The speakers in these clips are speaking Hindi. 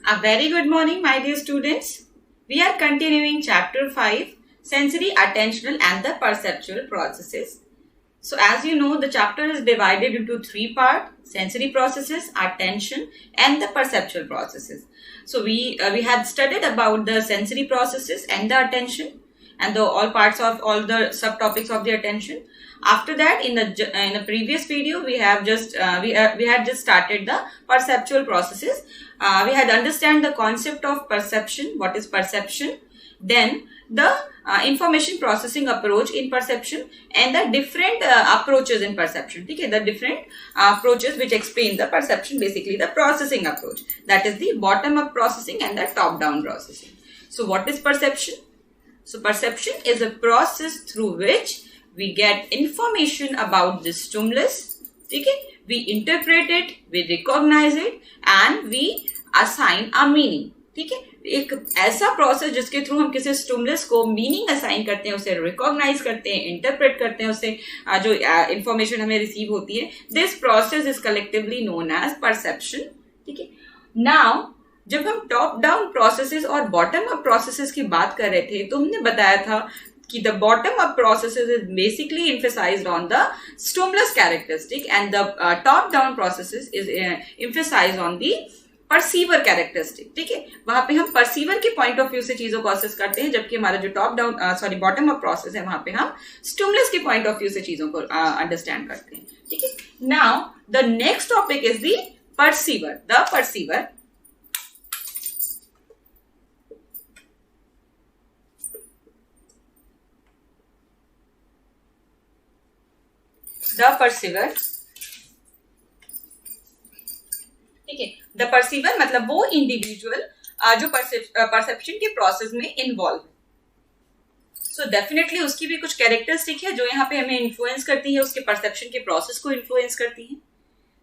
A very good morning, my dear students. We are continuing chapter 5, sensory, attentional and the perceptual processes. So as you know, the chapter is divided into three parts: sensory processes, attention and the perceptual processes. So we had studied about the sensory processes and the attention and the all parts of all the subtopics of the attention. After that, in the previous video, we had just started the perceptual processes. We had understand the concept of perception, what is perception, then the information processing approach in perception and the different approaches in perception. Okay, the different approaches which explain the perception, basically the processing approach, that is the bottom up processing and the top down processing. So what is perception? So perception is a process through which we get information about the stimulus. Okay, we interpret it, we recognize it and we assign a meaning. ठीक है, एक ऐसा प्रोसेस जिसके थ्रू हम किसी स्टिमुलस को मीनिंग असाइन करते हैं, उसे रिकॉग्नाइज करते हैं, इंटरप्रेट करते हैं, उससे जो इंफॉर्मेशन हमें रिसीव होती है, this process is collectively known as perception. ठीक है. नाउ जब हम टॉप डाउन प्रोसेसेस और बॉटम अप प्रोसेसेस की बात कर रहे थे तो हमने बताया था कि the bottom up processes is basically emphasized on the stimulus characteristic and the top down processes is emphasized on the perceiver characteristic. ठीक है, वहां पे हम perceiver के point of view से चीजों को assess करते हैं, जबकि हमारा जो bottom up process है वहां पे हम stimulus के point of view से चीजों को understand करते हैं. ठीक है. Now the next topic is the perceiver. The perceiver. The perceiver. ठीक है, द परसीवर मतलब वो इंडिविजुअल जो परसेप्शन के प्रोसेस में इन्वॉल्व है. सो डेफिनेटली उसकी भी कुछ कैरेक्टरिस्टिक है जो यहाँ पे हमें इन्फ्लुएंस करती है, उसके परसेप्शन के प्रोसेस को इन्फ्लुएंस करती है.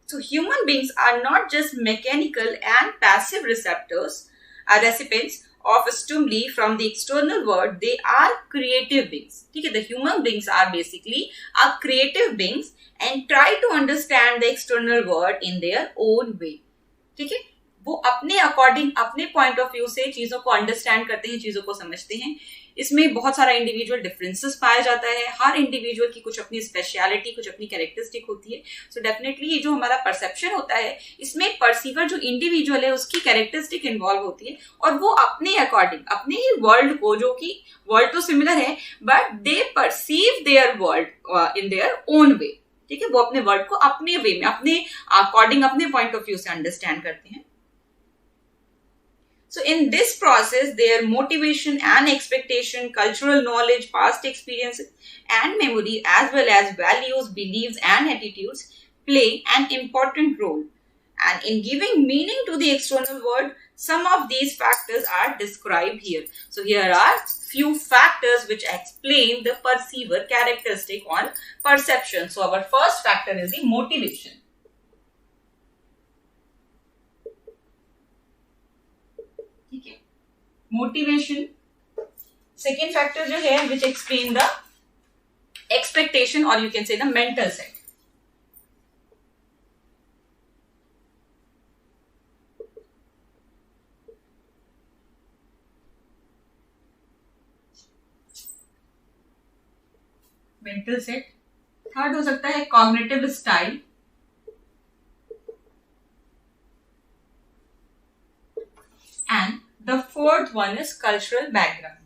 So human beings are not just mechanical and passive receptors recipients of stimuli from the external world. They are creative beings. ठीक है, the human beings are basically are creative beings and try to understand the external world in their own way. ठीक है, वो अपने अकॉर्डिंग, अपने पॉइंट ऑफ व्यू से चीजों को अंडरस्टैंड करते हैं, चीजों को समझते हैं. इसमें बहुत सारा इंडिविजुअल डिफरेंसेस पाया जाता है. हर इंडिविजुअल की कुछ अपनी स्पेशलिटी, कुछ अपनी कैरेक्टरिस्टिक होती है. सो डेफिनेटली ये जो हमारा परसेप्शन होता है, इसमें परसीवर जो इंडिविजुअल है उसकी कैरेक्टरिस्टिक इन्वॉल्व होती है और वो अपने अकॉर्डिंग अपने ही वर्ल्ड को, जो कि वर्ल्ड तो सिमिलर है but they perceive there world in their own way. ठीक है, वो अपने वर्ल्ड को अपने वे में, अपने अकॉर्डिंग, अपने पॉइंट ऑफ व्यू से अंडरस्टैंड करते हैं. So in this process, their motivation and expectation, cultural knowledge, past experiences and memory, as well as values, beliefs and attitudes play an important role. And in giving meaning to the external world, some of these factors are described here. So here are few factors which explain the perceiver characteristic on perception. So our first factor is the motivation. Motivation. Second factor जो है विच एक्सप्लेन द एक्सपेक्टेशन और you can say the mental set. Mental set. Third हो सकता है cognitive style and the fourth one is cultural background.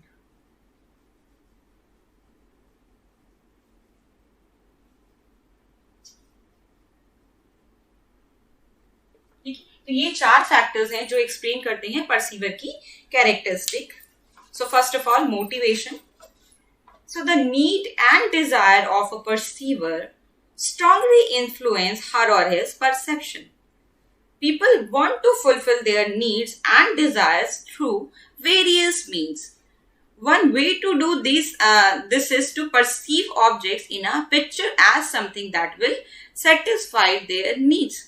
तो ये चार फैक्टर्स हैं जो एक्सप्लेन करते हैं परसीवर की characteristic. So first of all motivation. So the need and desire of a perceiver strongly influence her or his perception. People want to fulfill their needs and desires through various means. One way to do this is to perceive objects in a picture as something that will satisfy their needs.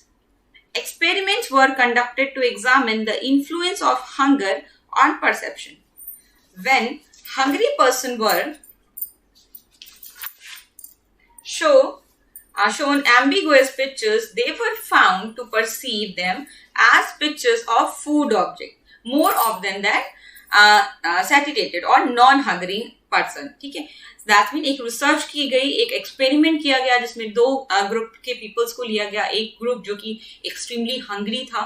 Experiments were conducted to examine the influence of hunger on perception. When hungry person were shown ambiguous pictures, they were found to perceive them as pictures of food object. more often than satiated or non-hungry person. ठीक है, दैट मीन एक रिसर्च की गई, एक एक्सपेरिमेंट किया गया जिसमें 2 ग्रुप के पीपल्स को लिया गया. एक ग्रुप जो कि एक्सट्रीमली हंग्री था,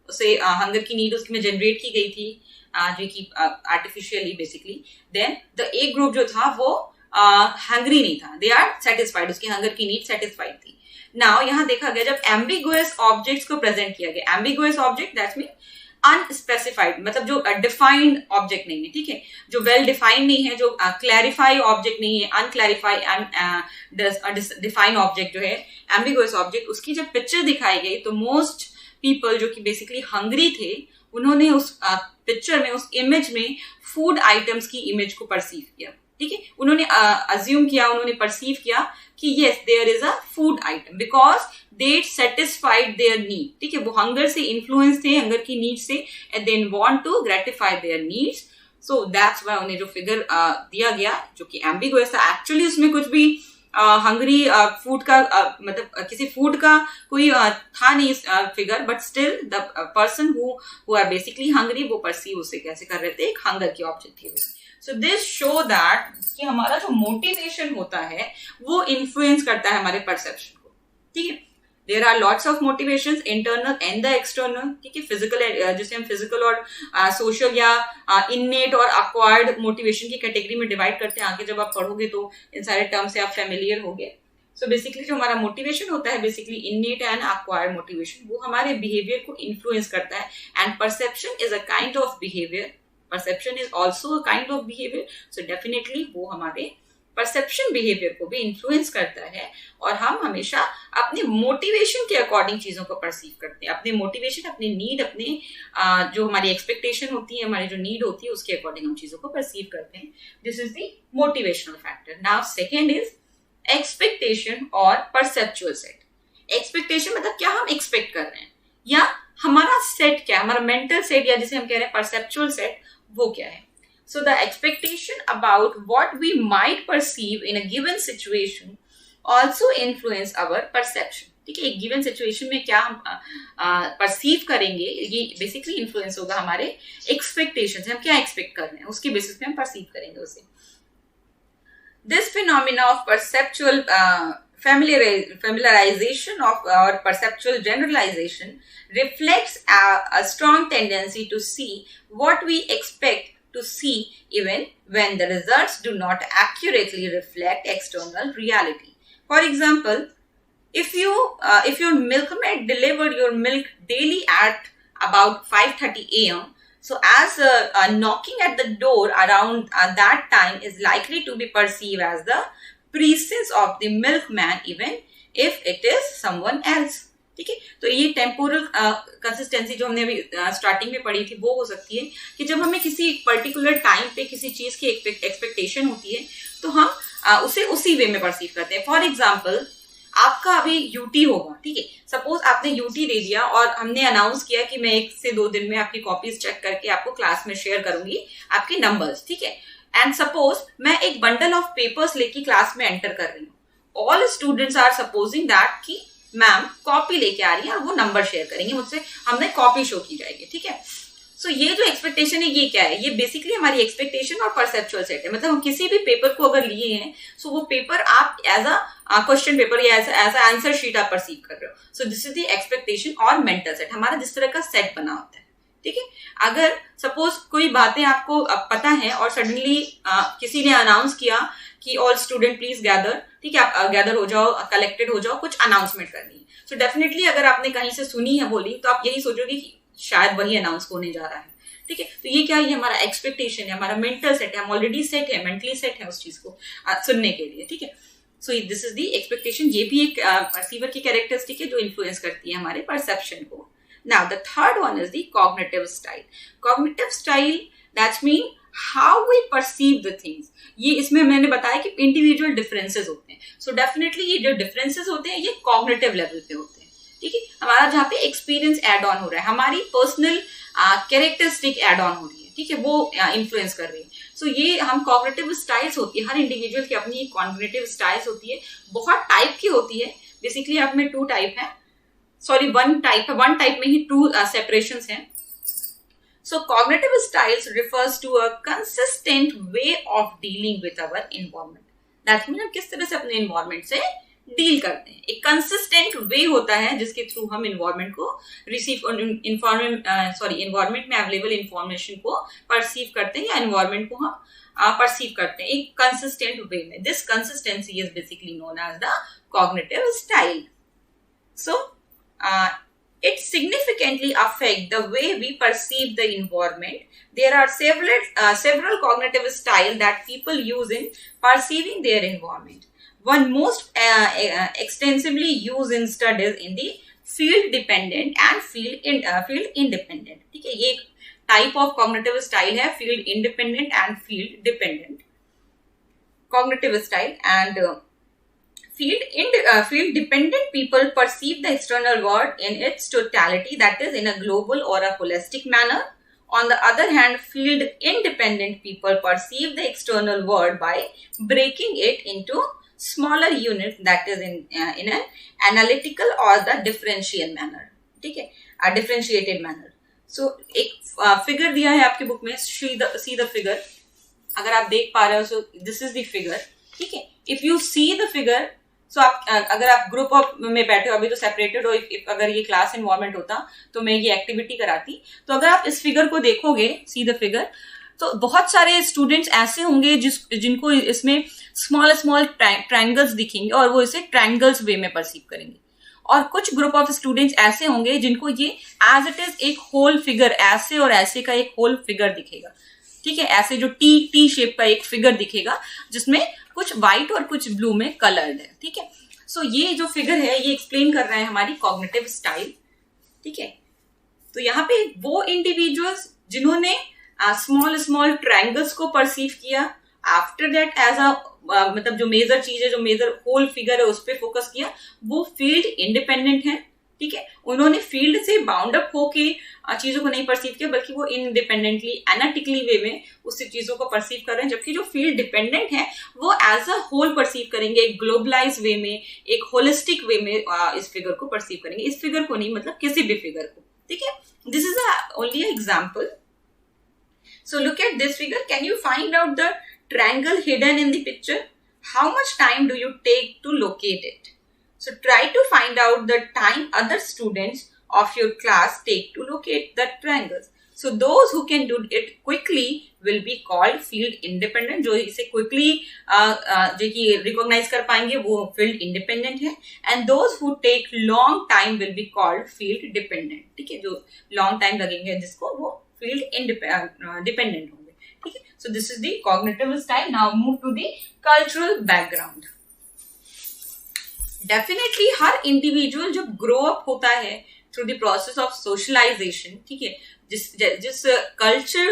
उसे हंगर की नीड उसमें जनरेट की गई थी जो कि आर्टिफिशियली बेसिकली. देन द एक ग्रुप जो था वो हंग्री नहीं था, दे आर सेटिस्फाइड, उसकी हंगर की नीड सेटिस्फाइड थी. नाउ यहाँ देखा गया जब एम्बिगुअस ऑब्जेक्ट्स को प्रेजेंट किया गया, ambiguous object that mean unspecified, मतलब जो डिफाइंड ऑब्जेक्ट नहीं है, ठीक है, जो वेल डिफाइंड नहीं है, जो क्लैरिफाई ऑब्जेक्ट नहीं है, अनक्लैरिफाई डिफाइंड ऑब्जेक्ट जो है एम्बिगुअस ऑब्जेक्ट, उसकी जब पिक्चर दिखाई गई तो मोस्ट पीपल जो कि बेसिकली हंग्री थे, उन्होंने उस पिक्चर में, उस इमेज में फूड आइटम्स की इमेज को परसीव किया. ठीक है, उन्होंने अज्यूम किया, उन्होंने परसीव किया कि yes there is a food item because they satisfied their need. ठीक है, वो हंगर से इन्फ्लुएंस थे, हंगर की नीड से, and they want to gratify their needs. So that's why उन्हें जो फिगर दिया गया जो कि एम्बिगुअस था, एक्चुअली उसमें कुछ भी हंगरी फूड का मतलब किसी फूड का कोई था नहीं figure, but still the person who are basically hungry वो परसीव उसे कैसे कर रहे थे, एक हंगर की ऑब्जेक्ट थी. सो दिस शो दैट कि हमारा जो मोटिवेशन होता है वो इन्फ्लुएंस करता है हमारे परसेप्शन को. ठीक है, there are lots of motivations, internal and the external. ठीक है, फिजिकल जिसे हम फिजिकल और सोशल या इननेट और अक्वायर्ड मोटिवेशन की कैटेगरी में डिवाइड करते हैं. आगे जब आप पढ़ोगे तो इन सारे टर्म से आप फेमिलियर होगे. सो बेसिकली जो हमारा मोटिवेशन होता है, basically innate and acquired motivation, वो हमारे बिहेवियर को इन्फ्लुएंस करता है. And perception is a kind of behaviour, perception is also a kind of behaviour. So definitely वो हमारे परसेप्शन बिहेवियर को भी इन्फ्लुएंस करता है, और हम हमेशा अपने मोटिवेशन के अकॉर्डिंग चीजों को परसीव करते हैं. अपने मोटिवेशन, अपने नीड, अपने जो हमारी एक्सपेक्टेशन होती है, हमारी जो नीड होती है, उसके अकॉर्डिंग हम चीजों को परसीव करते हैं. This is the motivational factor. Now second is expectation और परसेप्चुअल सेट. एक्सपेक्टेशन मतलब क्या हम एक्सपेक्ट कर रहे हैं, या हमारा सेट क्या है, हमारा मेंटल सेट, या जिसे हम कह रहे हैं परसेप्चुअल सेट, वो क्या है. So the expectation about what we might perceive in a given situation also influence our perception. ठीक है, एक गिवन सिचुएशन में क्या हम परसीव करेंगे, ये बेसिकली इन्फ्लुएंस होगा हमारे एक्सपेक्टेशन से. हम क्या एक्सपेक्ट कर रहे हैं उसके बेसिस पे हम परसीव करेंगे उसे. This phenomena of perceptual familiarization of or perceptual generalization reflects a strong tendency to see what we expect to see even when the results do not accurately reflect external reality. For example, if your milkmaid delivered your milk daily at about 5:30 a.m., so as knocking at the door around that time is likely to be perceived as the presence of the milkman even if it is someone else. ठीक है, तो ये टेम्पोरल कंसिस्टेंसी जो हमने अभी स्टार्टिंग में पढ़ी थी वो हो सकती है कि जब हमें किसी पर्टिकुलर टाइम पे किसी चीज की एक्सपेक्टेशन होती है तो हम उसे उसी वे में परसीव करते हैं. फॉर एग्जाम्पल, आपका अभी यूटी होगा. ठीक है, सपोज आपने यूटी दे दिया और हमने अनाउंस किया कि मैं 1 से 2 दिन में आपकी कॉपीज चेक करके आपको क्लास में शेयर करूंगी आपके नंबर्स. ठीक है, एंड सपोज मैं एक बंडल ऑफ पेपर्स लेके क्लास में एंटर कर रही हूँ. All students are supposing that कि मैम कॉपी लेके आ रही है और वो नंबर शेयर करेंगे मुझसे, हमने कॉपी शो की जाएगी. ठीक है, सो ये जो एक्सपेक्टेशन है ये क्या है, ये बेसिकली हमारी एक्सपेक्टेशन और परसेप्चुअल सेट है. मतलब हम किसी भी पेपर को अगर लिए हैं, सो वो पेपर आप एज अ क्वेश्चन पेपर या एज अ आंसर शीट आप परसीव कर रहे हो. सो दिस इज द एक्सपेक्टेशन और मेंटल सेट, हमारा जिस तरह का सेट बना होता है. ठीक है, अगर सपोज कोई बातें आपको पता है और सडनली किसी ने अनाउंस किया कि ऑल स्टूडेंट प्लीज गैदर. ठीक है, आप गैदर हो जाओ, कलेक्टेड हो जाओ, कुछ अनाउंसमेंट करनी है. सो डेफिनेटली अगर आपने कहीं से सुनी है बोली तो आप यही सोचोगे कि शायद वही अनाउंस होने जा रहा है. ठीक है, तो ये क्या है, ये हमारा एक्सपेक्टेशन है, हमारा मेंटल सेट है, हम ऑलरेडी सेट है, मेंटली सेट है उस चीज को सुनने के लिए. ठीक है, so this is the expectation. ये भी एक परसीवर की कैरेक्टरिस्टिक है जो इन्फ्लुएंस करती है हमारे परसेप्शन को. Now the third one is the cognitive style. Cognitive style, that mean how we perceive the things. ये इसमें मैंने बताया कि इंडिविजुअल डिफरेंसेस होते हैं. सो डेफिनेटली ये जो डिफरेंसेस होते हैं ये कॉग्निटिव लेवल पे होते हैं. ठीक है, हमारा जहाँ पे एक्सपीरियंस एड ऑन हो रहा है, हमारी पर्सनल कैरेक्टरिस्टिक एड ऑन हो रही है. ठीक है, वो इन्फ्लुएंस कर रही है. सो ये हम कॉग्निटिव स्टाइल्स होती है, हर इंडिविजुअल की अपनी कॉग्निटिव स्टाइल्स होती है, बहुत टाइप की होती है. बेसिकली आप में 2 टाइप है, सॉरी 1 टाइप है, 1 टाइप में ही 2 सेपरेशंस हैं. So cognitive styles refers to a consistent way of dealing with our environment. That means हम किस तरह से अपने environment से डील करते हैं. एक कंसिस्टेंट वे होता है जिसके थ्रू हम इन्वायरमेंट को रिसीव इन्वायरमेंट में अवेलेबल इंफॉर्मेशन को परसीव करते हैं या इन्वायरमेंट को हम परसीव करते हैं एक कंसिस्टेंट वे में. This consistency is basically known as the cognitive style. So it significantly affect the way we perceive the environment. There are several cognitive styles that people use in perceiving their environment. One most extensively used in studies in the field dependent and field independent. ठीक है, ये टाइप ऑफ कॉग्निटिव स्टाइल है, field independent and field dependent cognitive style. And field dependent people perceive the external world in its totality, that is in a global or a holistic manner. On the other hand, field independent people perceive the external world by breaking it into smaller units, that is in an analytical or the differential manner. ठीक है, a differentiated manner. So एक फिगर दिया है आपकी बुक में, see the figure. अगर आप देख पा रहे हो, so this is the figure. ठीक है, if you see the figure, so आप अगर आप ग्रुप ऑफ में बैठे हो, अभी तो सेपरेटेड हो, अगर ये क्लास इन्वायरमेंट होता तो मैं ये एक्टिविटी कराती. तो अगर आप इस फिगर को देखोगे, सी द फिगर, तो बहुत सारे स्टूडेंट्स ऐसे होंगे जिनको इसमें स्मॉल स्मॉल ट्रायंगल्स दिखेंगे और वो इसे ट्रायंगल्स वे में परसीव करेंगे. और कुछ ग्रुप ऑफ स्टूडेंट्स ऐसे होंगे जिनको ये एज इट इज एक होल फिगर, ऐसे और ऐसे का एक होल फिगर दिखेगा. ठीक है, ऐसे जो टी शेप का एक फिगर दिखेगा जिसमें कुछ व्हाइट और कुछ ब्लू में कलर्ड है. ठीक है, सो ये जो फिगर है ये एक्सप्लेन कर रहा है हमारी कॉग्निटिव स्टाइल. ठीक है, तो यहाँ पे वो इंडिविजुअल्स जिन्होंने स्मॉल ट्रायंगल्स को परसीव किया, आफ्टर दैट एज अ मतलब जो मेजर चीज है, जो मेजर होल फिगर है, उस पर फोकस किया, वो फील्ड इंडिपेंडेंट है. ठीक है, उन्होंने फील्ड से बाउंड अप होके चीजों को नहीं परसीव किया, बल्कि वो इंडिपेंडेंटली एनालिटिकली वे में उस चीजों को परसीव कर रहे हैं. जबकि जो फील्ड डिपेंडेंट है वो एज अ होल परसीव करेंगे, एक ग्लोबलाइज वे में, एक होलिस्टिक वे में इस फिगर को परसीव करेंगे. इस फिगर को नहीं, मतलब किसी भी फिगर को. ठीक है, this is only example. So look at this figure. Can you find out the triangle hidden in the picture? How much time do you take to locate it? So try to find out the time other students of your class take to locate the triangles. So those who can do it quickly will be called field independent. जो इसे quickly जो कि recognize कर पाएंगे वो field independent है. And those who take long time will be called field dependent. ठीक है, जो long time लगेंगे जिसको, वो field dependent होंगे. ठीक है, so this is the cognitive style. Now move to the cultural background. Definitely हर इंडिविजुअल जब ग्रो अप होता है through the process of socialisation, ठीक है, जिस कल्चर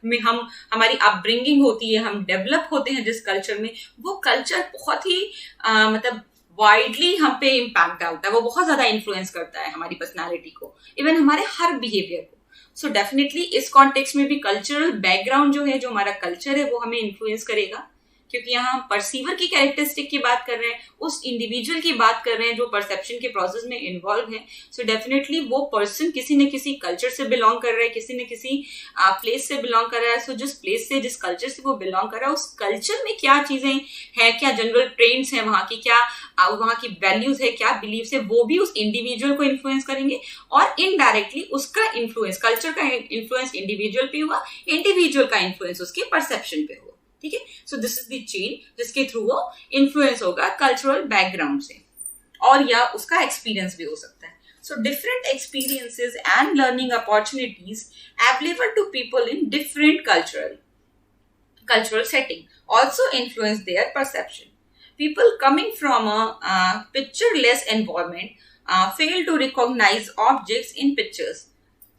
में हमारी अपब्रिंगिंग होती है, हम डेवलप होते हैं जिस कल्चर में, वो कल्चर बहुत ही मतलब वाइडली हम पे इम्पैक्ट डालता है. वो बहुत ज्यादा इन्फ्लुएंस करता है हमारी पर्सनालिटी को, इवन हमारे हर बिहेवियर को. सो डेफिनेटली इस कॉन्टेक्स्ट में भी कल्चरल बैकग्राउंड जो है, जो हमारा कल्चर है, वो हमें इन्फ्लुएंस करेगा. क्योंकि यहाँ हम परसीवर की कैरेक्टरिस्टिक की बात कर रहे हैं, उस इंडिविजुअल की बात कर रहे हैं जो परसेप्शन के प्रोसेस में इन्वॉल्व है. सो डेफिनेटली वो पर्सन किसी न किसी कल्चर से बिलोंग कर रहा है, किसी न किसी प्लेस से बिलोंग कर रहा है. सो जिस प्लेस से, जिस कल्चर से वो बिलोंग कर रहा है, उस कल्चर में क्या चीजें हैं, क्या जनरल ट्रेंड्स हैं वहाँ की, क्या वहाँ की वैल्यूज है, क्या बिलीव्स है, वो भी उस इंडिविजुअल को इन्फ्लुएंस करेंगे. और इनडायरेक्टली उसका इन्फ्लुएंस, कल्चर का इन्फ्लुएंस इंडिविजुअल पे हुआ, इंडिविजुअल का इन्फ्लुएंस उसके परसेप्शन पे हुआ. ठीक है, so this is the chain जिसके थ्रू वो इन्फ्लुएंस होगा कल्चरल बैकग्राउंड से, और या उसका एक्सपीरियंस भी हो सकता है. So different experiences and learning opportunities available to people in different cultural setting also influence their perception. People coming from a pictureless environment fail to recognize objects in pictures.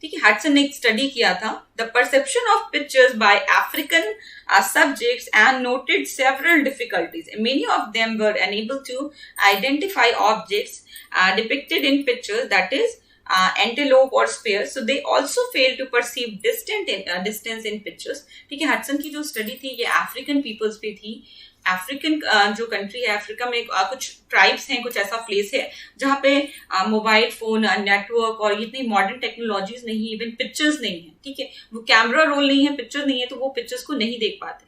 ठीक है, हडसन ने एक स्टडी किया था, the perception of pictures by African subjects and noted several difficulties. Many of them were unable to identify objects depicted in pictures, that is antelope or spear. So they also failed to perceive distance in pictures. ठीक है, हडसन की जो स्टडी थी ये अफ्रीकन पीपल्स पे थी, अफ्रीकन जो कंट्री है, अफ्रीका में कुछ ट्राइब्स हैं, कुछ ऐसा प्लेस है जहाँ पे मोबाइल फोन, नेटवर्क और इतनी मॉडर्न टेक्नोलॉजीज नहीं है, इवन पिक्चर्स नहीं है, ठीक है, वो कैमरा रोल नहीं है, पिक्चर नहीं है, तो वो पिक्चर्स को नहीं देख पाते।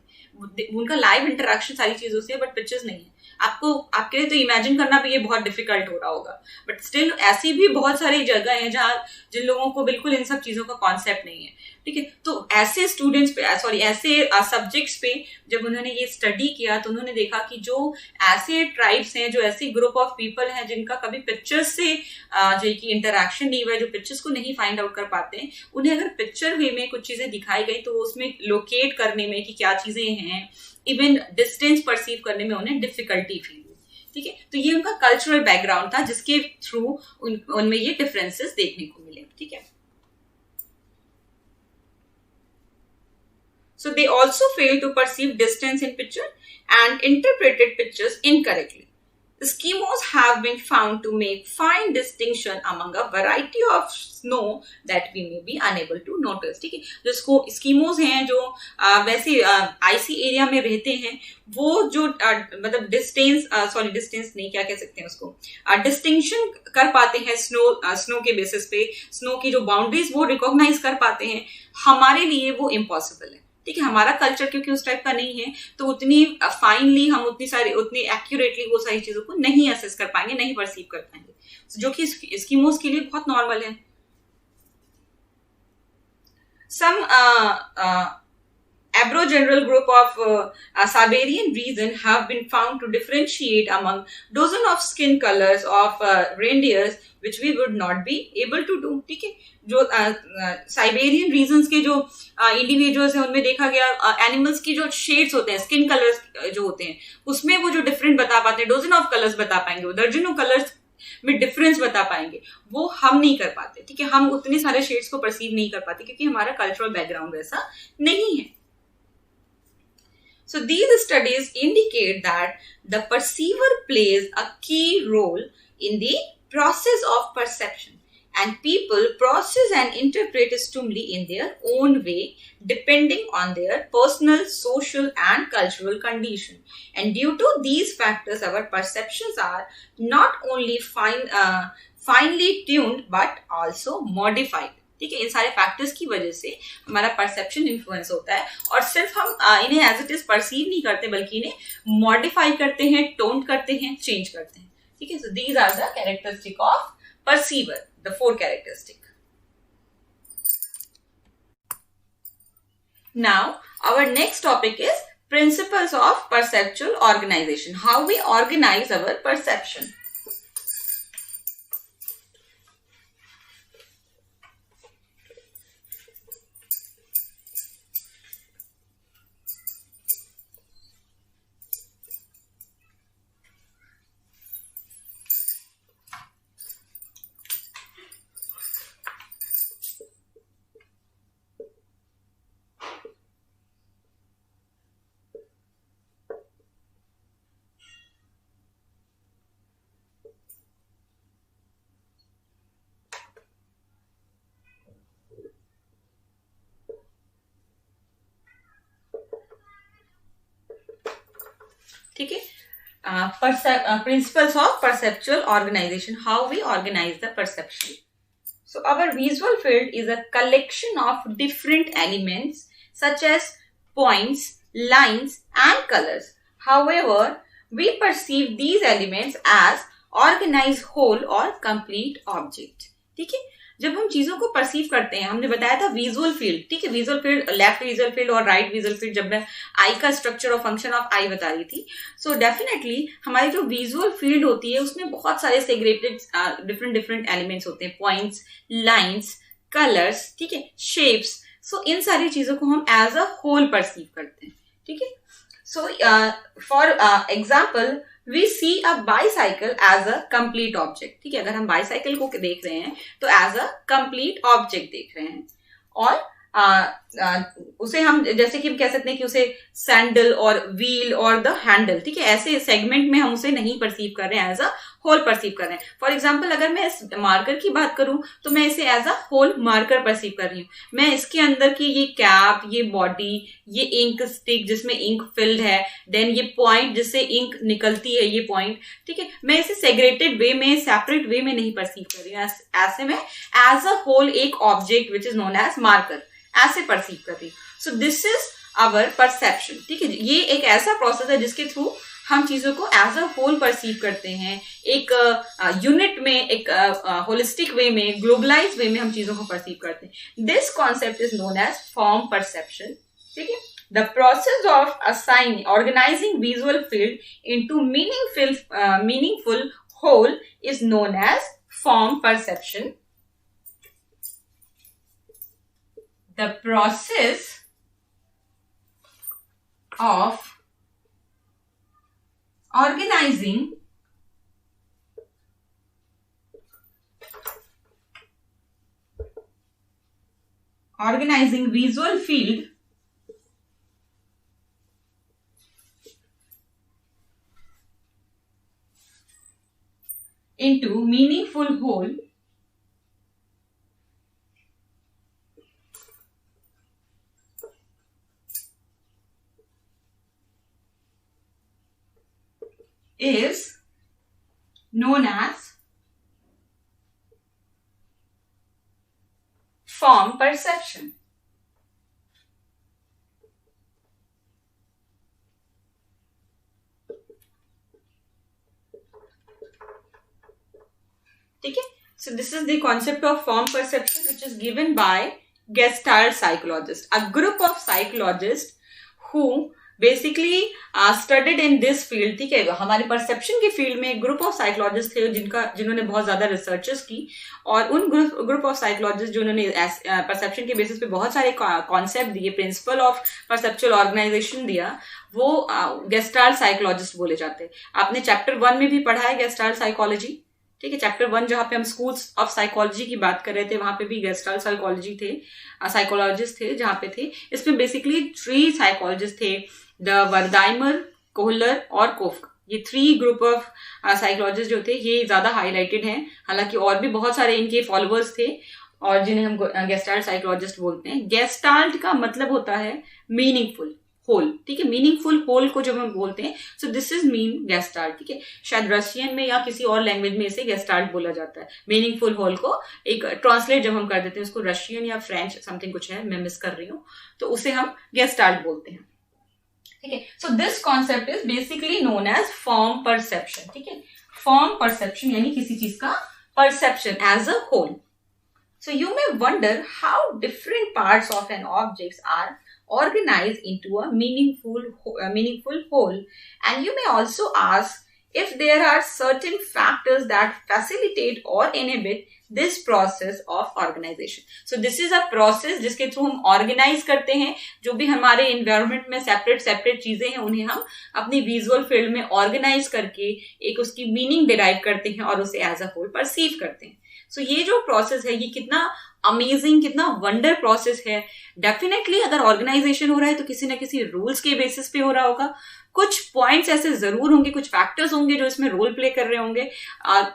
उनका लाइव इंटरेक्शन सारी चीजों से है, बट पिक्चर्स नहीं है। आपके लिए तो इमेजिन करना भी ये बहुत डिफिकल्ट हो रहा होगा, बट स्टिल ऐसी भी बहुत सारी जगह है जहाँ जिन लोगों को बिल्कुल इन सब चीजों का कॉन्सेप्ट नहीं है, ठीक है। तो ऐसे स्टूडेंट्स पे, सॉरी, ऐसे सब्जेक्ट्स पे जब उन्होंने ये स्टडी किया तो उन्होंने देखा कि जो ऐसे ट्राइब्स हैं, जो ऐसे ग्रुप ऑफ पीपल हैं जिनका कभी पिक्चर्स से जो कि इंटरेक्शन नहीं हुआ है, जो पिक्चर्स को नहीं फाइंड आउट कर पाते हैं, उन्हें अगर पिक्चर वे में कुछ चीजें दिखाई गई तो उसमें लोकेट करने में कि क्या चीजें हैं, इवन डिस्टेंस परसीव करने में उन्हें डिफिकल्टी फील हुई, ठीक है। तो ये उनका कल्चरल बैकग्राउंड था जिसके थ्रू उनमें ये डिफरेंसेस देखने को मिले, ठीक है। So they also fail to perceive distance in picture and interpreted pictures incorrectly. Eskimos have been found to make fine distinction among a variety of snow that we may be unable to notice, ठीक है। जिसको स्कीमोज हैं जो वैसे आईसी एरिया में रहते हैं, वो जो मतलब डिस्टेंस नहीं, क्या कह सकते हैं उसको, डिस्टिंक्शन कर पाते हैं स्नो के बेसिस पे, स्नो की जो बाउंड्रीज वो रिकॉग्नाइज कर पाते हैं। हमारे लिए वो इम्पॉसिबल है, ठीक है। हमारा कल्चर क्योंकि उस टाइप का नहीं है, तो उतनी फाइनली हम उतनी एक्यूरेटली वो सारी चीजों को नहीं असेस कर पाएंगे, नहीं परसीव कर पाएंगे, जो कि एस्किमोस के लिए बहुत नॉर्मल है। Some aboriginal group of Siberian region have been found to differentiate among dozen of skin colors of reindeers, which we would not be able to do, ठीक है। जो साइबेरियन रीजन्स के जो इंडिविजुअल्स हैं उनमें देखा गया एनिमल्स की जो शेड्स होते हैं, स्किन कलर्स जो होते हैं, उसमें वो जो डिफरेंट बता पाते हैं, डोजन ऑफ कलर्स बता पाएंगे, वो दर्जनों कलर्स में डिफरेंस बता पाएंगे, वो हम नहीं कर पाते, ठीक है। हम उतने सारे शेड्स को परसीव नहीं कर पाते क्योंकि हमारा कल्चरल बैकग्राउंड वैसा नहीं है। So these studies indicate that the perceiver plays a key role in the process of perception, and people process and interpret stimuli in their own way depending on their personal, social and cultural condition. And due to these factors, our perceptions are not only finely tuned but also modified, ठीक है। इन सारे फैक्टर्स की वजह से हमारा परसेप्शन इन्फ्लुएंस होता है, और सिर्फ हम इन्हें एज इट इज परसीव नहीं करते बल्कि इन्हें मॉडिफाई करते हैं, टोन करते हैं, चेंज करते हैं, ठीक है। So these are the characteristic of perceiver, the 4 characteristic. Now our next topic is principles of perceptual organisation, how we organise our perception. ठीक है, principles of perceptual organization, how we organize the perception. So our visual field is a collection of different elements such as points, lines and colors. However, we perceive these elements as organized whole or complete object. ठीक है, जब हम चीजों को परसीव करते हैं, हमने बताया था विजुअल फील्ड, ठीक है, visual field, left visual field और राइट विजुअल फील्ड, जब मैं आई का स्ट्रक्चर और फंक्शन ऑफ आई बता रही थी। सो डेफिनेटली हमारी जो विजुअल फील्ड होती है उसमें बहुत सारे सेग्रेटेड डिफरेंट एलिमेंट्स होते हैं, पॉइंट्स, लाइन्स, कलर्स, ठीक है, शेप्स। सो इन सारी चीजों को हम एज अ होल परसीव करते हैं, ठीक है। So for example we see a bicycle as a complete object, ठीक है, अगर हम बाईसाइकिल को देख रहे हैं तो एज अ कंप्लीट ऑब्जेक्ट देख रहे हैं, और उसे हम जैसे कि हम कह सकते हैं कि उसे सैंडल और व्हील और द हैंडल, ठीक है, ऐसे सेगमेंट में हम उसे नहीं परसीव कर रहे हैं एज अ होल परसीव कर रहे हैं। फॉर एग्जाम्पल अगर मैं इस मार्कर की बात करूं तो मैं इसे as a whole marker perceive कर रही हूँ। मैं इसके अंदर की ये कैप, ये बॉडी, ये इंक स्टिक जिसमें इंक फिल्ड है, देन ये पॉइंट जिससे इंक निकलती है, ये पॉइंट, ठीक है, मैं इसे सेग्रेटेड वे में, सेपरेट वे में नहीं परसीव कर रही हूँ। ऐसे में एज अ होल एक object which is known as marker ऐसे परसीव कर रही हूँ। So this is our perception, ठीक है। ये एक ऐसा प्रोसेस है जिसके थ्रू हम चीजों को एज अ होल परसीव करते हैं, एक यूनिट में, एक होलिस्टिक वे में, ग्लोबलाइज वे में हम चीजों को परसीव करते हैं। This concept is known as form perception, ठीक है। The process of assigning, organising visual field into meaningful whole is known as form perception. The process of organizing visual field into meaningful whole is known as form perception. ठीक है, so this is the concept of form perception which is given by Gestalt psychologist, a group of psychologists who basically studied in this field, ठीक है। हमारे परसेप्शन के फील्ड में एक ग्रुप ऑफ साइकोलॉजिस्ट थे जिन्होंने बहुत ज्यादा रिसर्चेस की, और उन ग्रुप ऑफ साइकोलॉजिस्ट जिन्होंने परसेप्शन के बेसिस पे बहुत सारे कॉन्सेप्ट दिए, प्रिंसिपल ऑफ परसेप्चुअल ऑर्गेनाइजेशन दिया, वो गेस्टाल्ट साइकोलॉजिस्ट बोले जाते हैं। आपने चैप्टर 1 में भी पढ़ा है गेस्टाल्ट साइकोलॉजी, ठीक है। चैप्टर 1 जहां पे हम स्कूल्स ऑफ साइकोलॉजी की बात कर रहे थे, वहां पे भी गेस्टाल्ट साइकोलॉजी थे, साइकोलॉजिस्ट थे जहां पे थे। इसमें बेसिकली 3 साइकोलॉजिस्ट थे, द वर्दाइमर, कोहलर और कोफ्का। ये 3 ग्रुप ऑफ साइकोलॉजिस्ट जो थे ये ज्यादा हाईलाइटेड हैं, हालांकि और भी बहुत सारे इनके फॉलोअर्स थे और जिन्हें हम गेस्टाल्ट साइकोलॉजिस्ट बोलते हैं। गेस्टाल्ट का मतलब होता है मीनिंगफुल होल, ठीक है। मीनिंगफुल होल को जब हम बोलते हैं, so this is mean gestalt, ठीक है। शायद रशियन में या किसी और लैंग्वेज में इसे गेस्टाल्ट बोला जाता है। मीनिंगफुल होल को एक ट्रांसलेट जब हम कर देते हैं, उसको रशियन या फ्रेंच समथिंग कुछ है, मैं मिस कर रही हूँ, तो उसे हम गेस्टाल्ट बोलते हैं, ठीक है। So this concept is basically known as form perception, ठीक है। फॉर्म परसेप्शन यानी किसी चीज का perception as a whole. So you may wonder how different parts of an objects are organized into a meaningful whole, and you may also ask if there are certain factors that facilitate or inhibit this process of organization. So this is a process जिसके थ्रू हम ऑर्गेनाइज करते हैं, जो भी हमारे इन्वायरमेंट में सेपरेट चीजें हैं उन्हें हम अपनी विजुअल फील्ड में ऑर्गेनाइज करके एक उसकी मीनिंग डिराइव करते हैं और उसे एज अ होल परसीव करते हैं। सो ये जो प्रोसेस है ये कितना अमेजिंग, कितना वंडर प्रोसेस है। डेफिनेटली अगर ऑर्गेनाइजेशन हो रहा है तो किसी ना किसी रूल्स के बेसिस पे हो रहा होगा। कुछ पॉइंट्स ऐसे जरूर होंगे, कुछ फैक्टर्स होंगे जो इसमें रोल प्ले कर रहे होंगे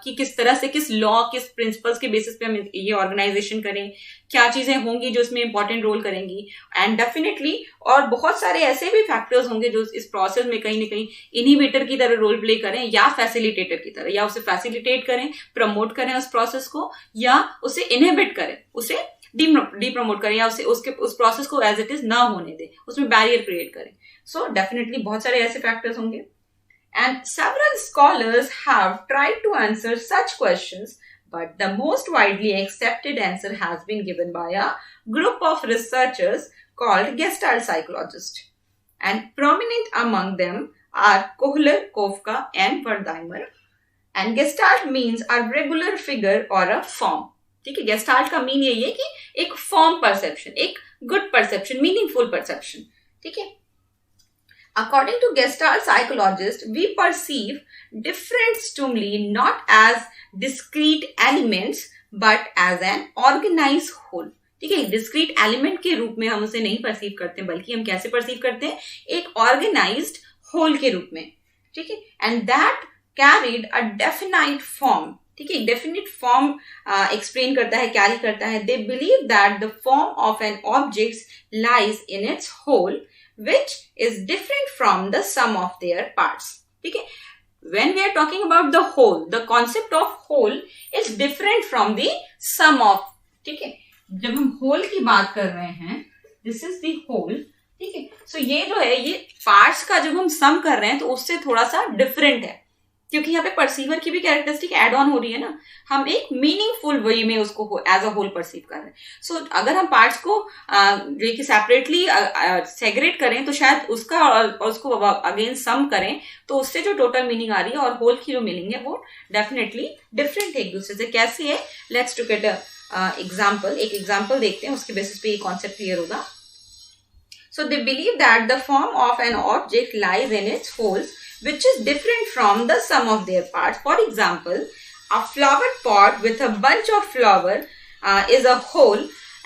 कि किस तरह से, किस लॉ, किस प्रिंसिपल्स के बेसिस पे हम ये ऑर्गेनाइजेशन करें, क्या चीजें होंगी जो इसमें इंपॉर्टेंट रोल करेंगी। एंड डेफिनेटली और बहुत सारे ऐसे भी फैक्टर्स होंगे जो इस प्रोसेस में कहीं ना कहीं इनहिबिटर की तरह रोल प्ले करें या फैसिलिटेटर की तरह, या उसे फैसिलिटेट करें, प्रमोट करें उस प्रोसेस को, या उसे इनहिबिट करें, उसे डीप्रमोट करें, या उस प्रोसेस को एज इट इज ना होने दें, उसमें बैरियर क्रिएट करें। सो डेफिनेटली बहुत सारे ऐसे फैक्टर्स होंगे। And several scholars have tried to answer such questions, but the most widely accepted answer has been given by a group of researchers called Gestalt psychologists, and prominent among them are Kohler, Kofka and Wertheimer. And Gestalt means a regular figure or a form. ठीक है, गेस्टाल्ट का मीन यही है कि एक फॉर्म परसेप्शन, एक गुड परसेप्शन, मीनिंगफुल परसेप्शन, ठीक है। According to Gestalt psychologists, we perceive different stimuli not as discrete elements but as an organized whole. ठीक है, डिस्क्रीट एलिमेंट के रूप में हम उसे नहीं परसीव करते, बल्कि हम कैसे परसीव करते हैं, एक ऑर्गेनाइज्ड होल के रूप में, ठीक है। And that carried a definite form. ठीक है, डेफिनेट फॉर्म एक्सप्लेन करता है, कैरी करता है. They believe that the form of an object lies in its whole which is different from the sum of their parts. ठीक है, when we are talking about the whole, the concept of whole is different from the sum of. ठीक है, जब हम whole की बात कर रहे हैं, this is the whole. ठीक है, सो ये जो है, ये पार्ट्स का जब हम सम कर रहे हैं तो उससे थोड़ा सा डिफरेंट है, क्योंकि यहाँ पे परसीवर की भी कैरेक्टरिस्टिक एड ऑन हो रही है ना. हम एक मीनिंगफुल वे में उसको एज अ होल परसीव कर रहे हैं. सो अगर हम पार्ट्स को जो कि सेपरेटली सेग्रेट करें तो शायद उसका और उसको अगेन सम करें तो उससे जो टोटल मीनिंग आ रही है और होल की जो मीनिंग है वो डेफिनेटली डिफरेंट है एक दूसरे से. कैसे है, लेट्स टू गेट एग्जाम्पल. एक एग्जाम्पल देखते हैं, उसके बेसिस पे ये कॉन्सेप्ट क्लियर होगा. So they believe that the form of an object lies in its whole which is different from the sum of their parts. For example, a flower pot with a bunch of flower is a whole,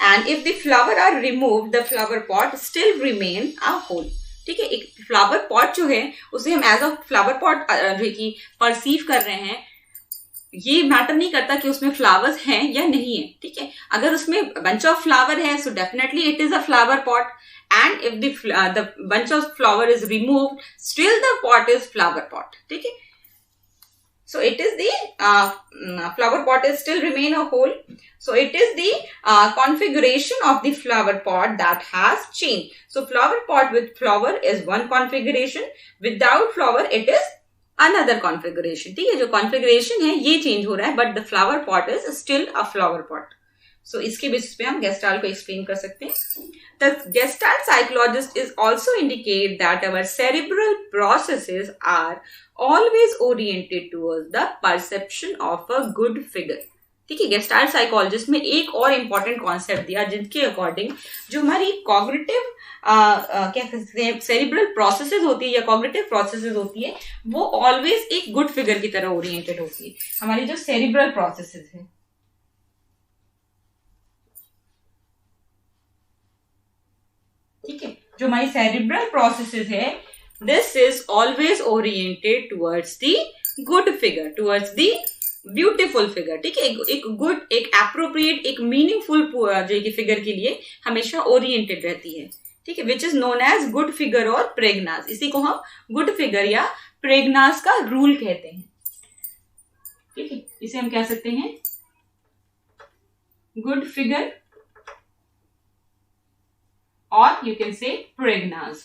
and if the flower are removed, the flower pot still remain a whole. ठीक है, एक फ्लावर पॉट जो है उसे हम एज अ फ्लावर पॉट जो कि परसीव कर रहे हैं, ये मैटर नहीं करता कि उसमें फ्लावर्स हैं या नहीं है. ठीक है, अगर उसमें बंच ऑफ फ्लावर है so definitely it is a flower pot, and if the bunch of flower is removed, still the pot is flower pot. ठीक है, so it is the flower pot is still remain a whole. So it is the configuration of the flower pot that has changed. So flower pot with flower is one configuration, without flower it is another configuration. ठीक है, जो configuration है ये change हो रहा है, but the flower pot is still a flower pot. So इसके बेसिस पे हम गेस्टाल्ट को एक्सप्लेन कर सकते हैं. The Gestalt psychologist is also indicate that our cerebral processes are always oriented towards the perception of a good figure. ठीक है, गेस्टाल्ट साइकोलॉजिस्ट में एक और इम्पॉर्टेंट कॉन्सेप्ट दिया जिनके अकॉर्डिंग जो हमारी कॉग्निटिव क्या कहते हैं सेरिब्रल प्रोसेसेस होती है या कॉग्निटिव प्रोसेसेस होती है वो ऑलवेज एक गुड फिगर की तरह ओरिएंटेड होती है. हमारी जो सेरिब्रल प्रोसेसेस है, ठीक है, जो हमारी सेरिब्रल प्रोसेसेस है, this is always oriented towards the good figure, towards the beautiful figure. ठीक है, एक गुड, एक एप्रोप्रिएट, एक मीनिंगफुल जो कि फिगर के लिए हमेशा ओरिएंटेड रहती है. ठीक है, which is known as good figure और प्रेग्नास. इसी को हम गुड फिगर या प्रेग्नास का रूल कहते हैं. ठीक है, इसे हम कह सकते हैं good figure or you can say Pregnas.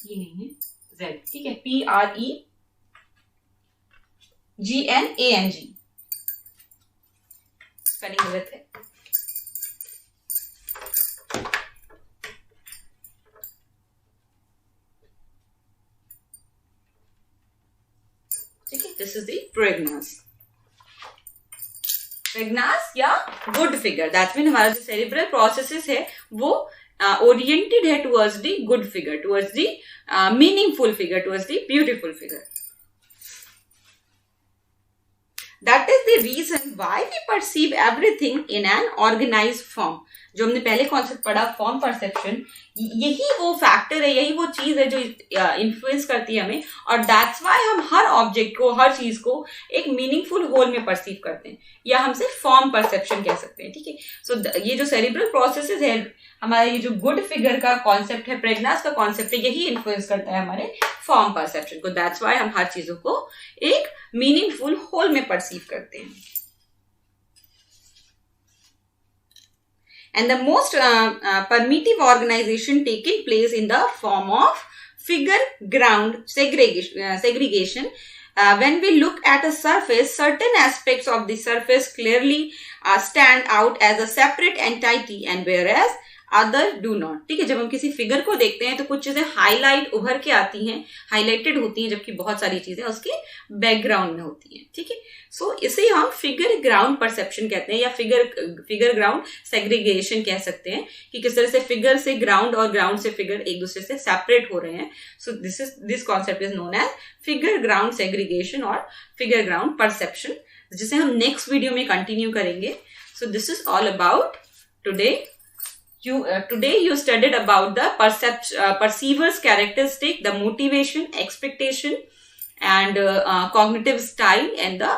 ये नहीं है Z. ठीक है, PREGNANG स्पेलिंग गलत है. ठीक है, दिस इज द प्रेग्नास. प्रेग्नास या गुड फिगर, दैट मीन हमारा जो सेरिब्रल प्रोसेसेस है वो ओरिएंटेड है towards the good figure, towards the meaningful figure, towards the beautiful figure. That is the reason why we perceive everything in an organized form. जो हमने पहले कॉन्सेप्ट पढ़ा फॉर्म परसेप्शन, यही वो फैक्टर है, यही वो चीज है जो इन्फ्लुएंस करती है हमें, और दैट्स वाई हम हर ऑब्जेक्ट को, हर चीज को एक मीनिंगफुल होल में परसीव करते हैं, या हम सिर्फ फॉर्म परसेप्शन कह सकते हैं. ठीक है, सो ये जो सेरिब्रल प्रोसेसेस है, हमारा ये जो गुड फिगर का कॉन्सेप्ट है, प्रेग्नास का कॉन्सेप्ट है, यही इन्फ्लुएंस करता है हमारे फॉर्म परसेप्शन को. दैट्स वाई हम हर चीजों को एक मीनिंगफुल होल में परसीव करते हैं. And the most permittive organization taking place in the form of figure ground segregation. When we look at a surface, certain aspects of the surface clearly stand out as a separate entity, and whereas other do not. ठीक है, जब हम किसी फिगर को देखते हैं तो कुछ चीजें हाईलाइट उभर के आती हैं, हाईलाइटेड होती हैं, जबकि बहुत सारी चीजें उसके बैकग्राउंड में होती हैं. ठीक है, सो इसे हम फिगर ग्राउंड परसेप्शन कहते हैं, या फिगर ग्राउंड सेग्रीगेशन कह सकते हैं, कि किस तरह से फिगर से ग्राउंड और ग्राउंड से फिगर एक दूसरे से सेपरेट हो रहे हैं. So this concept is known as figure ground segregation और फिगर ग्राउंड परसेप्शन, जिसे हम नेक्स्ट वीडियो में कंटिन्यू करेंगे. So this is all about today. today you studied about the perceiver's characteristic, the motivation, expectation, and cognitive style, and the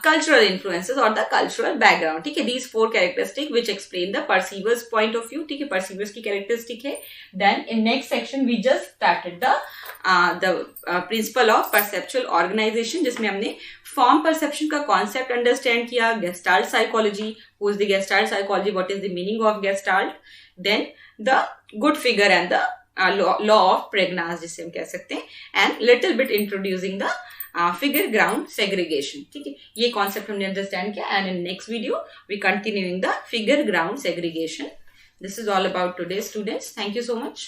cultural influences or the cultural background. ठीक है, these 4 characteristics which explain the perceiver's point of view. ठीक है, perceiver's की characteristic है. Then in next section we just started the principle of perceptual organization, जिसमें हमने form perception का concept understand किया, Gestalt psychology, who is the Gestalt psychology, what is the meaning of Gestalt, then the good figure and the law of Prägnanz, जिसे हम कह सकते हैं, and little bit introducing the figure ground segregation. ठीक है, ये concept हमने understand किया, and in next video we continuing the figure ground segregation. This is all about today, students. Thank you so much.